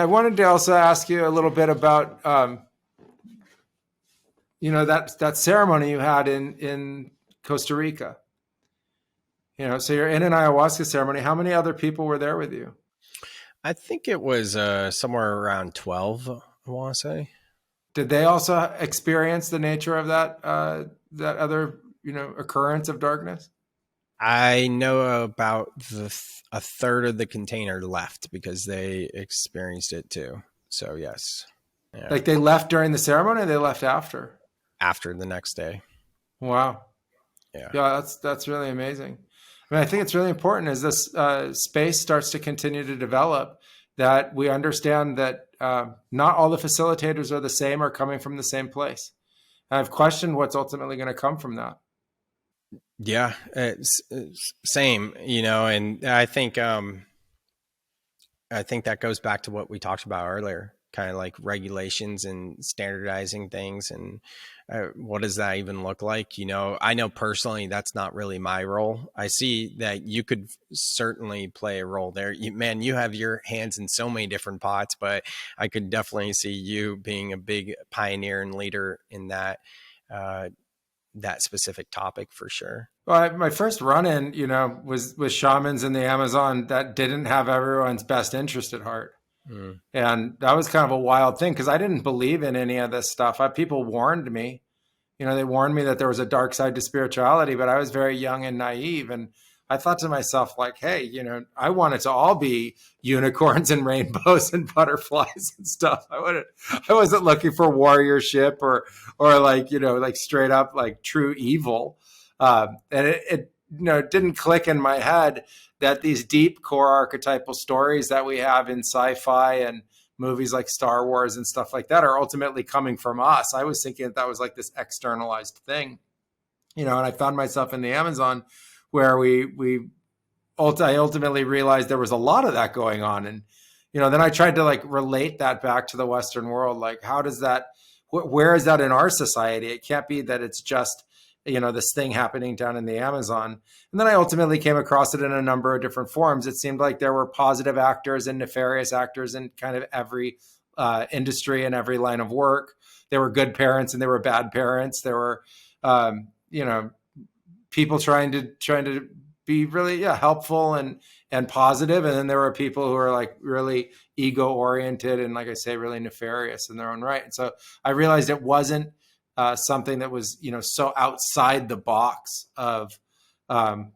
wanted to also ask you a little bit about, that ceremony you had in Costa Rica. So you're in an ayahuasca ceremony. How many other people were there with you? I think it was somewhere around 12, I want to say. Did they also experience the nature of that other, occurrence of darkness? I know about a third of the container left because they experienced it too. So yes. Yeah. Like they left during the ceremony or they left after? After the next day. Wow. Yeah, that's really amazing. I mean, I think it's really important as this space starts to continue to develop that we understand that not all the facilitators are the same or coming from the same place. And I've questioned what's ultimately going to come from that. Yeah, it's same, and I think that goes back to what we talked about earlier, kind of like regulations and standardizing things. And what does that even look like? I know personally that's not really my role. I see that you could certainly play a role there. You have your hands in so many different pots, but I could definitely see you being a big pioneer and leader in that specific topic for sure. Well, my first run-in, was with shamans in the Amazon that didn't have everyone's best interest at heart. Mm. And that was kind of a wild thing because I didn't believe in any of this stuff. People warned me, they warned me that there was a dark side to spirituality, but I was very young and naive. And I thought to myself, like, hey, I want it to all be unicorns and rainbows and butterflies and stuff. I wasn't looking for warriorship or like, like straight up like true evil. And it didn't click in my head that these deep core archetypal stories that we have in sci-fi and movies like Star Wars and stuff like that are ultimately coming from us. I was thinking that was like this externalized thing, and I found myself in the Amazon where I ultimately realized there was a lot of that going on. And, then I tried to like relate that back to the Western world. Like, how does that, where is that in our society? It can't be that it's just, this thing happening down in the Amazon. And then I ultimately came across it in a number of different forms. It seemed like there were positive actors and nefarious actors in kind of every industry and every line of work. There were good parents and there were bad parents. There were, people trying to be really helpful and positive. And then there were people who are like really ego oriented and, like I say, really nefarious in their own right. And so I realized it wasn't something that was, so outside the box of, the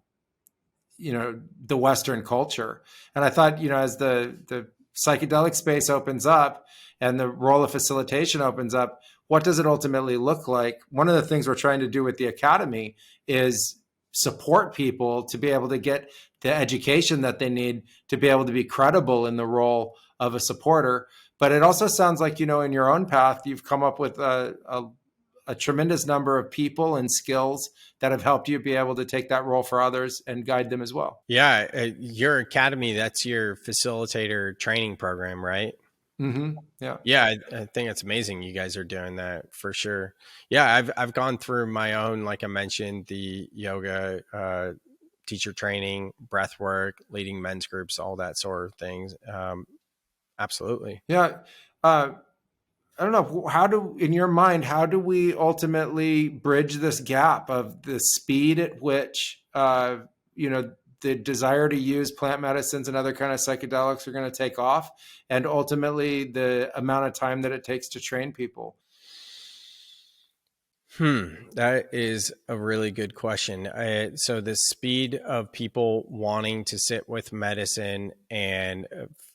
Western culture. And I thought, as the psychedelic space opens up and the role of facilitation opens up, what does it ultimately look like? One of the things we're trying to do with the Academy is support people to be able to get the education that they need to be able to be credible in the role of a supporter. But it also sounds like, in your own path, you've come up with a tremendous number of people and skills that have helped you be able to take that role for others and guide them as well. Yeah. Your Academy, that's your facilitator training program, right? Mm-hmm. Yeah. Yeah. I think it's amazing. You guys are doing that for sure. Yeah. I've gone through my own, like I mentioned, the yoga teacher training, breath work, leading men's groups, all that sort of things. Absolutely. Yeah. I don't know in your mind, how do we ultimately bridge this gap of the speed at which, the desire to use plant medicines and other kind of psychedelics are going to take off, and ultimately the amount of time that it takes to train people? That is a really good question. So the speed of people wanting to sit with medicine and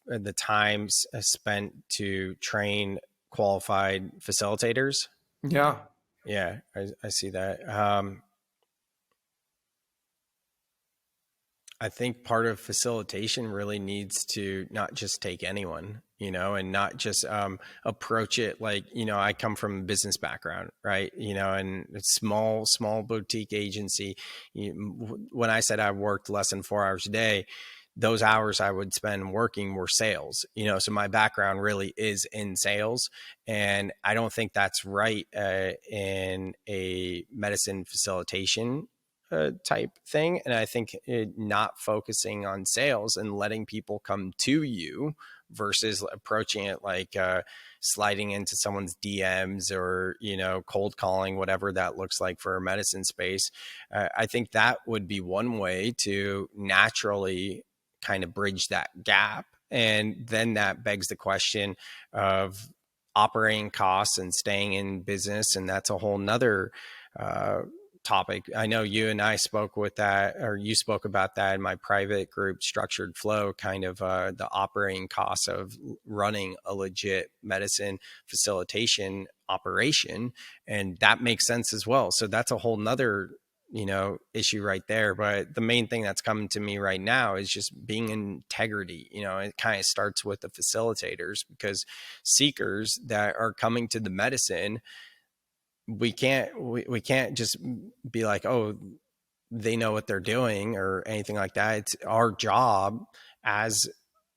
the time spent to train qualified facilitators. Yeah. Yeah, I see that. I think part of facilitation really needs to not just take anyone, and not just approach it like, I come from a business background, right? And it's small boutique agency. When I said I worked less than 4 hours a day, those hours I would spend working were sales, so my background really is in sales. And I don't think that's right in a medicine facilitation type thing. And I think not focusing on sales and letting people come to you versus approaching it like sliding into someone's DMs or, cold calling, whatever that looks like for a medicine space. I think that would be one way to naturally kind of bridge that gap. And then that begs the question of operating costs and staying in business. And that's a whole nother topic. I know you and I spoke with that, or you spoke about that in my private group, Structured Flow, kind of the operating costs of running a legit medicine facilitation operation. And that makes sense as well. So that's a whole nother, issue right there. But the main thing that's coming to me right now is just being integrity. It kind of starts with the facilitators, because seekers that are coming to the medicine, we can't just be like, oh, they know what they're doing or anything like that. It's our job, as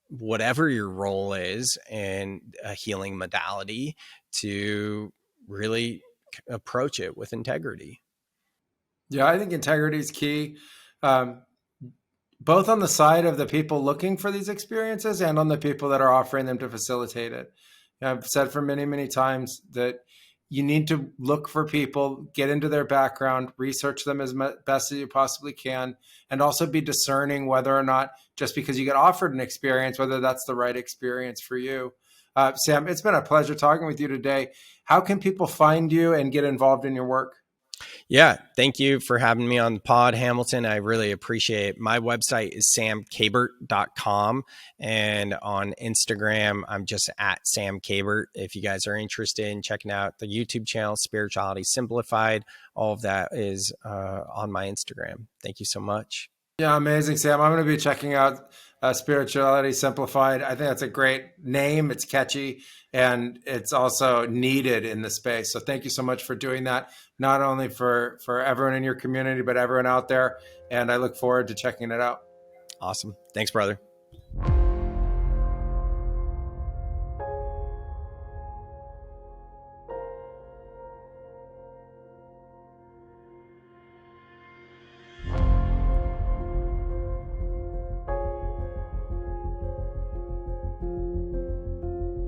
whatever your role is in a healing modality, to really approach it with integrity. Yeah, I think integrity is key, um, both on the side of the people looking for these experiences and on the people that are offering them to facilitate it. I've said for many, many times that you need to look for people, get into their background, research them as best as you possibly can, and also be discerning whether or not, just because you get offered an experience, whether that's the right experience for you. Sam, it's been a pleasure talking with you today. How can people find you and get involved in your work? Yeah, thank you for having me on the pod, Hamilton. I really appreciate it. My website is samkabert.com. And on Instagram, I'm just at Sam Kabert. If you guys are interested in checking out the YouTube channel, Spirituality Simplified, all of that is on my Instagram. Thank you so much. Yeah, amazing, Sam. I'm going to be checking out Spirituality Simplified. I think that's a great name. It's catchy and it's also needed in the space. So thank you so much for doing that, not only for everyone in your community, but everyone out there. And I look forward to checking it out. Awesome. Thanks, brother.